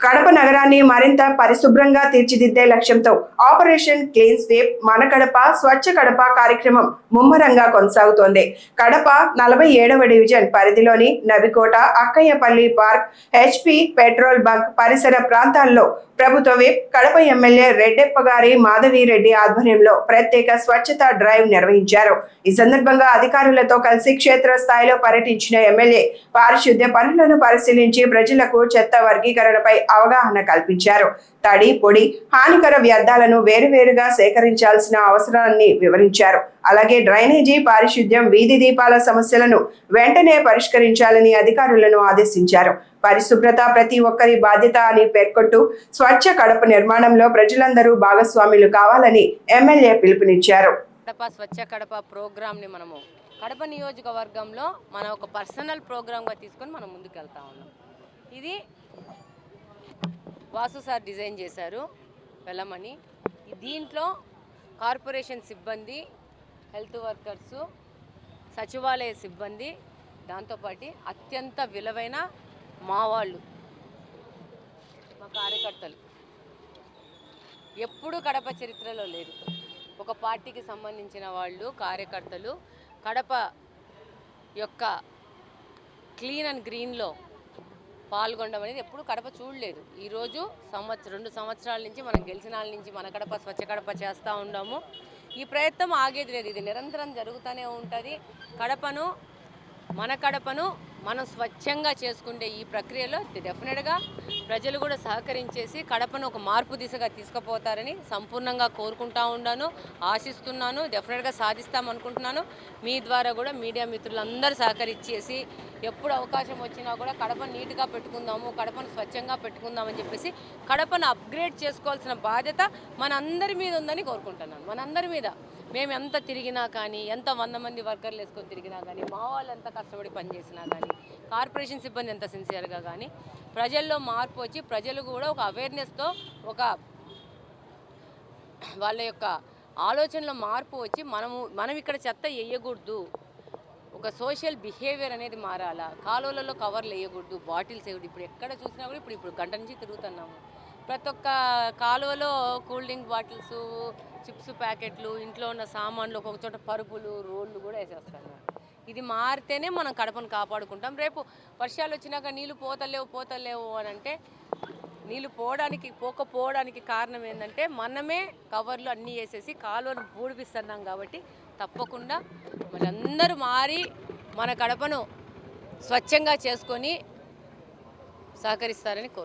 కడప నగరాన్ని మరింత పరిశుభ్రంగా తీర్చిదిద్దే లక్ష్యంతో ఆపరేషన్ క్లీన్ స్వీప్ మన కడప స్వచ్ఛ కడప కార్యక్రమం ముమ్మరంగా కొనసాగుతోంది. కడప 47వ డివిజన్ పరిధిలోని నవికోట, అక్కయ్యపల్లి పార్క్, హెచ్పి పెట్రోల్ బంక్ పరిసర ప్రాంతాల్లో ప్రభుత్వ విప్, కడప ఎమ్మెల్యే రెడ్డెప్పగారి మాధవిరెడ్డి ఆధ్వర్యంలో ప్రత్యేక స్వచ్ఛతా డ్రైవ్ నిర్వహించారు. ఈ సందర్భంగా అధికారులతో కలిసి క్షేత్ర స్థాయిలో పర్యటించిన ఎమ్మెల్యే పారిశుద్ధ్య పనులను పరిశీలించి ప్రజలకు చెత్త వర్గీకరణపై అవగాహన కల్పించారు. తడి, పొడి, హానికర వ్యర్థాలను వేరువేరుగా సేకరించాల్సిన అవసరాన్ని వివరించారు. అలాగే డ్రైనేజీ, పారిశుద్ధ్యం, వీధి దీపాల సమస్యలను వెంటనే పరిష్కరించాలని అధికారులను ఆదేశించారు. పరిశుభ్రత ప్రతి ఒక్కరి బాధ్యత అని పేర్కొంటూ స్వచ్ఛ కడప నిర్మాణంలో ప్రజలందరూ భాగస్వాములు కావాలని ఎమ్మెల్యే పిలుపునిచ్చారు. కడప స్వచ్ఛ కడప ప్రోగ్రామ్ని మనము కడప నియోజకవర్గంలో మనం ఒక పర్సనల్ ప్రోగ్రామ్గా తీసుకొని మనం ముందుకు వెళ్తా ఉన్నాం. ఇది వాసు సార్ డిజైన్ చేశారు వెళ్ళమని. దీంట్లో కార్పొరేషన్ సిబ్బంది, హెల్త్ వర్కర్సు, సచివాలయ సిబ్బంది, దాంతోపాటు అత్యంత విలువైన మా వాళ్ళు, మా కార్యకర్తలు ఎప్పుడూ కడప చరిత్రలో లేదు. ఒక పార్టీకి సంబంధించిన వాళ్ళు, కార్యకర్తలు కడప యొక్క క్లీన్ అండ్ గ్రీన్లో పాల్గొనడం అనేది ఎప్పుడు కడప చూడలేదు. ఈరోజు 2 సంవత్సరాల నుంచి మనం గెలిచిన వాళ్ళ నుంచి మన కడప స్వచ్ఛ కడప చేస్తూ ఉన్నాము. ఈ ప్రయత్నం ఆగేది లేదు, ఇది నిరంతరం జరుగుతూనే ఉంటుంది. మన కడపను మనం స్వచ్ఛంగా చేసుకుంటే ఈ ప్రక్రియలో డెఫినెట్గా ప్రజలు కూడా సహకరించేసి కడపను ఒక మార్పు దిశగా తీసుకుపోతారని సంపూర్ణంగా కోరుకుంటా ఉన్నాను, ఆశిస్తున్నాను. డెఫినెట్గా సాధిస్తామనుకుంటున్నాను. మీ ద్వారా కూడా మీడియా మిత్రులందరూ సహకరించేసి ఎప్పుడు అవకాశం వచ్చినా కూడా కడపను నీట్గా పెట్టుకుందాము, కడపను స్వచ్ఛంగా పెట్టుకుందామని చెప్పేసి కడపను అప్గ్రేడ్ చేసుకోవాల్సిన బాధ్యత మనందరి మీద ఉందని కోరుకుంటున్నాను. మనందరి మీద మేము ఎంత తిరిగినా కానీ, ఎంత 100 మంది వర్కర్లు వేసుకొని తిరిగినా కానీ, మా వాళ్ళు ఎంత కష్టపడి పనిచేసినా కానీ, కార్పొరేషన్ సిబ్బంది ఎంత సిన్సియర్గా కానీ ప్రజల్లో మార్పు వచ్చి ప్రజలు కూడా ఒక అవేర్నెస్తో ఒక వాళ్ళ యొక్క ఆలోచనలో మార్పు వచ్చి మనం ఇక్కడ చెత్త వేయకూడదు, ఒక సోషల్ బిహేవియర్ అనేది మారాలా, కాలువలలో కవర్లు వేయకూడదు, బాటిల్స్ వేయకూడదు. ఇప్పుడు ఎక్కడ చూసినా కూడా ఇప్పుడు గంట నుంచి తిరుగుతున్నాము. ప్రతి ఒక్క కాలువలో కూల్ డ్రింక్ బాటిల్స్, చిప్స్ ప్యాకెట్లు, ఇంట్లో ఉన్న సామాన్లు, ఒక్కొక్క చోట పరుపులు, రోళ్ళు కూడా వేసేస్తున్నారు. ఇది మారితేనే మనం కడపను కాపాడుకుంటాం. రేపు వర్షాలు వచ్చినాక నీళ్ళు పోతలేవు అని అంటే నీళ్ళు పోకపోవడానికి కారణం ఏంటంటే మనమే కవర్లు అన్నీ వేసేసి కాలువను పూడిపిస్తున్నాం. కాబట్టి తప్పకుండా మనందరూ మారి మన కడపను స్వచ్ఛంగా చేసుకొని సహకరిస్తారని కోరుకుంటున్నాను.